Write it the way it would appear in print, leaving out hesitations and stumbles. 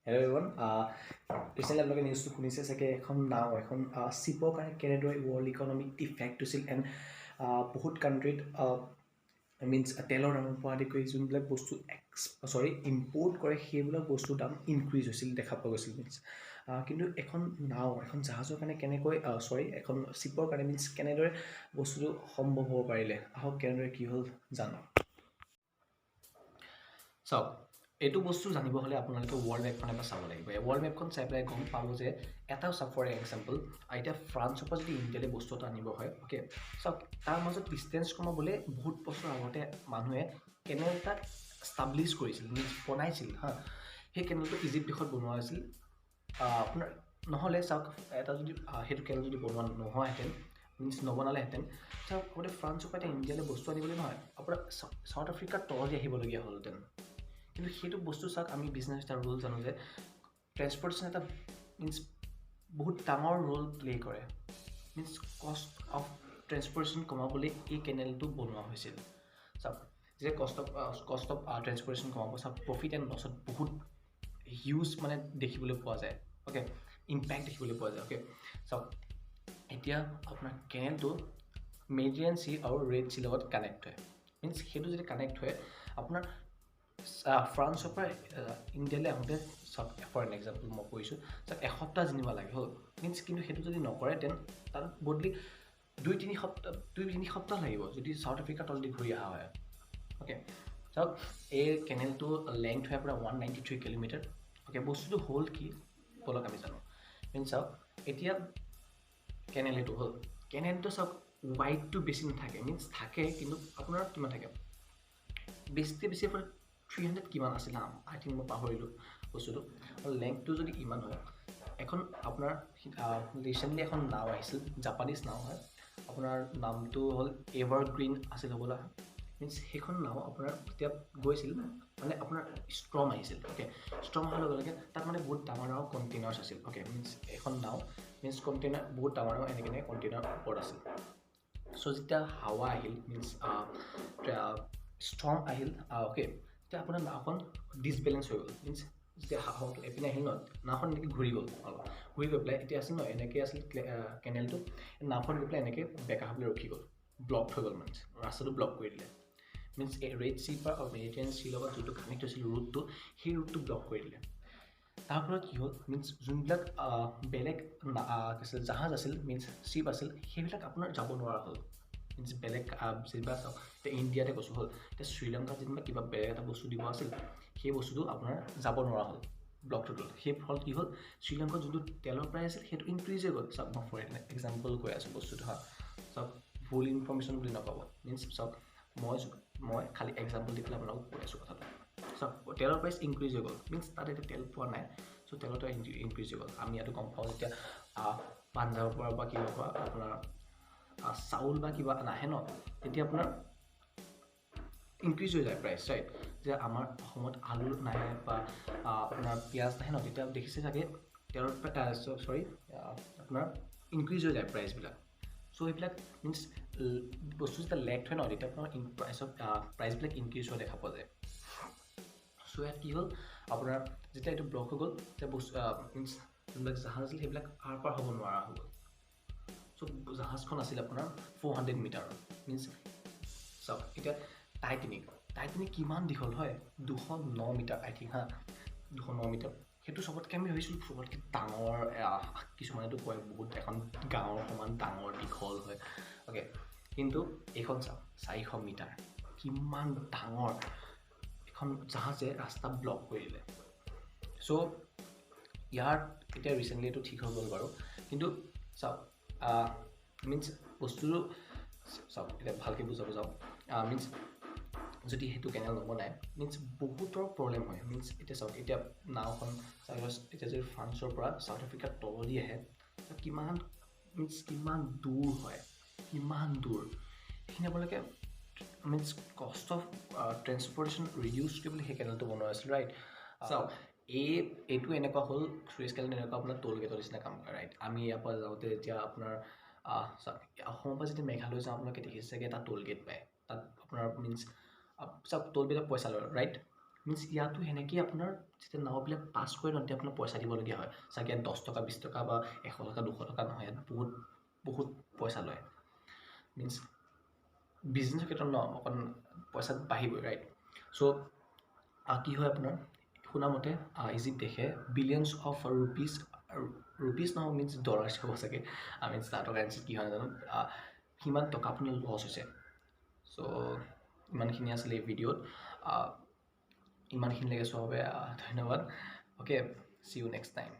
Hello everyone. Recently আপোনালোকে নিউজটো শুনিছে চাগে এখন নাও এখন চিপৰ কাৰণে কেনেদৰে ৱৰ্ল্ড ইকনমিক ইফেক্ট হৈছিল এণ্ড বহুত কাণ্ট্ৰিত মিনছ তেলৰ দামৰ পৰা আদি কৰি যোনবিলাক বস্তু ইম্পৰ্ট কৰে সেইবিলাক বস্তুৰ দাম ইনক্ৰিজ হৈছিল দেখা পোৱা গৈছিল মিনছ কিন্তু এখন নাও এখন জাহাজৰ কাৰণে কেনেকৈ এখন চিপৰ কাৰণে মিনছ কেনেদৰে বস্তুটো সম্ভৱ হ'ব পাৰিলে আহক কেনেদৰে কি হ'ল জানক চাওক এইটো বস্তু জানিব হ'লে আপোনালোকে ৱৰ্ল্ড মেপখন এটা চাব লাগিব ৱৰ্ল্ড মেপখন চাই পেলাই গম পাব যে এটা চাওক ফৰ এক্সাম্পল এতিয়া ফ্ৰান্সৰ পৰা যদি ইণ্ডিয়ালৈ বস্তু এটা আনিব হয় অ'কে চাওক তাৰ মাজত ডিষ্টেঞ্চ কমাবলৈ বহুত বছৰ আগতে মানুহে কেনেল এটা ষ্টাব্লিছ কৰিছিল মিনছ বনাইছিল হা সেই কেনেলটো ইজিপ্ত দেশত বনোৱা হৈছিল আপোনাৰ নহ'লে চাওক এটা যদি সেইটো কেনেল যদি বনোৱা নোহোৱাহেঁতেন মিনছ নবনালেহেঁতেন চাওক গোটেই ফ্ৰান্সৰ পৰা এতিয়া ইণ্ডিয়ালৈ বস্তু আনিবলৈ নহয় আপোনাৰ চাউথ আফ্ৰিকাৰ তলদি আহিবলগীয়া হ'লহেঁতেন কিন্তু সেইটো বস্তু চাওক আমি বিজনেছ এটা ৰোল জানো যে ট্ৰেন্সপৰ্টেশ্যন এটা মিনছ বহুত ডাঙৰ ৰোল প্লে কৰে মিনছ কষ্ট অফ ট্ৰেন্সপৰ্টেশ্যন কমাবলৈ এই কেনেলটো বনোৱা হৈছিল চাওক যে কষ্ট অফ ট্ৰেন্সপৰ্টেশ্যন কমাব চাওক প্ৰফিট এণ্ড লছত বহুত হিউজ মানে দেখিবলৈ পোৱা যায় অ'কে ইম্পেক্ট দেখিবলৈ পোৱা যায় অ'কে চাওক এতিয়া আপোনাৰ কেনেলটো মেডিয়ান চি আৰু ৰেড চিৰ লগত কানেক্ট হয় মিনছ সেইটো যদি কানেক্ট হয় আপোনাৰ ফ্ৰান্সৰ পৰা ইণ্ডিয়ালৈ আহোঁতে চাওক ফৰ এন এক্সাম্পল মই কৈছোঁ চাওক এসপ্তাহ যেনিব লাগে হ'ল মিনছ কিন্তু সেইটো যদি নকৰে দেন তাত বদলি দুই তিনি সপ্তাহ লাগিব যদি চাউথ আফ্ৰিকাৰ তলদি ঘূৰি অহা হয় অ'কে চাওক এই কেনেলটো লেংথ হয় আপোনাৰ 193 কিলোমিটাৰ অ'কে বস্তুটো হ'ল কি বলক আমি জানো মিনছ চাওক এতিয়া কেনেল এইটো হ'ল কেনেলটো চাওক ৱাইডটো বেছি নাথাকে মিনছ থাকে কিন্তু আপোনাৰ কিমান থাকে বেছি আপোনাৰ 300 কিমান আছিল হা আই থিংক মই পাহৰিলোঁ বস্তুটো আৰু লেংথটো যদি ইমান হয় এখন আপোনাৰ ৰিচেণ্টলি এখন নাও আহিছিল জাপানিজ নাও হয় আপোনাৰ নামটো হ'ল এভাৰগ্ৰীণ আছিল হ'বলা মিনছ সেইখন নাও আপোনাৰ এতিয়া গৈছিল মানে আপোনাৰ ষ্ট্ৰম আহিছিল অ'কে ষ্ট্ৰম অহাৰ লগে লগে তাত মানে বহুত ডাঙৰ ডাঙৰ কণ্টেইনাৰ্ছ আছিল অ'কে মিনছ এখন নাও মিনছ কণ্টেইনাৰ বহুত ডাঙৰ ডাঙৰ এনেকৈ কণ্টেইনাৰ ওপৰত আছিল চ' যেতিয়া হাৱা আহিল মিনছ ষ্ট্ৰম আহিল অ'কে তেতিয়া আপোনাৰ নাওখন ডিছবেলেঞ্চ হৈ গ'ল মিনছ যেতিয়া হাৱাটো এপিনে আহিল ন নাওখন এনেকৈ ঘূৰি গ'ল অলপ ঘূৰি গৈ পেলাই এতিয়া আছিল ন এনেকৈ আছিল কেনেলটো নাওখন গৈ পেলাই এনেকৈ বেকা হ'বলৈ ৰখি গ'ল ব্লক হৈ গ'ল মানে ৰাস্তাটো ব্লক কৰি দিলে মিনছ এই ৰেড চিৰ পৰা মেডিটেৰিয়ান চিৰ লগত যোনটো কানেক্ট হৈছিল ৰুটটো সেই ৰুটটো ব্লক কৰি দিলে তাৰ ফলত কি হ'ল মিনছ যোনবিলাক বেলেগ জাহাজ আছিল মিনছ শ্বিপ আছিল সেইবিলাক আপোনাৰ যাব নোৱাৰা হ'ল মিনছ বেলেগ যেনিবা চাওক এতিয়া ইণ্ডিয়াতে কৈছোঁ হ'ল এতিয়া শ্ৰীলংকাত যেনিবা কিবা বেলেগ এটা বস্তু দিব আছিল সেই বস্তুটো আপোনাৰ যাব নোৱাৰা হ'ল ব্লক হৈ গ'ল সেই ফলত কি হ'ল শ্ৰীলংকাত যোনটো তেলৰ প্ৰাইচ আছিল সেইটো ইনক্ৰিজ হৈ গ'ল চাওক মই ফৰ এক্সাম্পল কৈ আছোঁ বস্তুটো হা চাওক ভুল ইনফৰ্মেশ্যন বুলি নক'ব মিনছ চাওক মই খালী এক্সাম্পল দি পেলাই আপোনালোকক কৈ আছোঁ কথাটো চাওক তেলৰ প্ৰাইচ ইনক্ৰিজ হৈ গ'ল মিনছ তাত এতিয়া তেল পোৱা নাই চ' তেলতো ইনক্ৰিজ হৈ গ'ল আমি ইয়াতো গম পাওঁ যেতিয়া পাঞ্জাৱৰ পৰা বা কিবা পৰা আপোনাৰ চাউল বা কিবা নাহে ন তেতিয়া আপোনাৰ ইনক্ৰিজ হৈ যায় প্ৰাইচ ৰাইট যে আমাৰ অসমত আলু নাহে বা আপোনাৰ পিঁয়াজ নাহে ন তেতিয়া দেখিছে চাগে তেলৰ আপোনাৰ ইনক্ৰিজ হৈ যায় প্ৰাইচবিলাক চ' এইবিলাক মিনছ বস্তু যেতিয়া লেক্ট হয় ন তেতিয়া আপোনাৰ প্ৰাইচবিলাক ইনক্ৰিজ হোৱা দেখা পোৱা যায় চ' ইয়াত কি হ'ল আপোনাৰ যেতিয়া এইটো ব্লক হৈ গ'ল তেতিয়া বস্তু মিনছ যোনবিলাক জাহাজ আছিল সেইবিলাক আৰ পাৰ হ'ব নোৱাৰা হৈ গ'ল চ' জাহাজখন আছিল আপোনাৰ 400 মিটাৰৰ মিনছ চাওক এতিয়া টাইটেনিক কিমান দীঘল হয় 209 মিটাৰ আই থিংক হা 209 মিটাৰ সেইটো চবতকৈ আমি ভাবিছিলোঁ চবতকৈ ডাঙৰ কিছুমানেতো কয় বহুত এখন গাঁৱৰ সমান ডাঙৰ দীঘল হয় অ'কে কিন্তু এইখন চাওক 400 মিটাৰ কিমান ডাঙৰ এখন জাহাজে ৰাস্তা ব্লক কৰি দিলে চ' ইয়াৰ এতিয়া ৰিচেণ্টলি এইটো ঠিক হৈ গ'ল বাৰু কিন্তু চাওক মিনছ বস্তুটো চাওক এতিয়া ভালকৈ বুজাব যাওক মিনছ যদি সেইটো কেনেল নবনায় মিনছ বহুতৰ প্ৰব্লেম হয় মিনছ এতিয়া চাওক এতিয়া নাওখন এতিয়া যদি ফ্ৰান্সৰ পৰা চাউথ আফ্ৰিকাৰ তলদি আহে কিমান মিনছ কিমান দূৰ হয় কিমান দূৰ সেইখিনি আপোনালোকে means cost of transportation reduce কৰিবলৈ সেই কেনেলটো বনোৱা আছিল ৰাইট চাওক এইটো এনেকুৱা হ'ল চুইজ কেনেল এনেকুৱা আপোনাৰ টোল গেটৰ নিচিনা কাম কৰে ৰাইট আমি ইয়াৰ পৰা যাওঁতে এতিয়া আপোনাৰ চাওক অসমৰ পৰা যেতিয়া মেঘালয় যাওঁ আপোনালোকে দেখিছে চাগে এটা টোল গেট পায় তাত আপোনাৰ মিনছ চাওক টোল গেটত পইচা লয় ৰাইট মিনছ ইয়াতো সেনেকৈ আপোনাৰ যেতিয়া নাওবিলাক পাছ কৰে ন তেতিয়া আপোনাৰ পইচা দিবলগীয়া হয় চাগে 10 টকা 20 টকা বা 100 টকা 200 টকা নহয় ইয়াত বহুত বহুত পইচা লয় মিনছ বিজনেছৰ ক্ষেত্ৰত ন অকণ পইচা বাঢ়িবই ৰাইট চ' কি হয় আপোনাৰ শুনামতে ইজিপ্ত দেশে বিলিয়নছ অফ ৰুপিজ নহয় মিনছ ডলাৰ্ছ হ'ব চাগে মিনছ তাহাঁতৰ কাৰেঞ্চি কি হয় নাজানো সিমান টকা আপোনাৰ লছ হৈছে চ' ইমানখিনি আছিলে এই ভিডিঅ'ত ইমানখিনিলৈকে চোৱাৰ বাবে ধন্যবাদ okay see you next time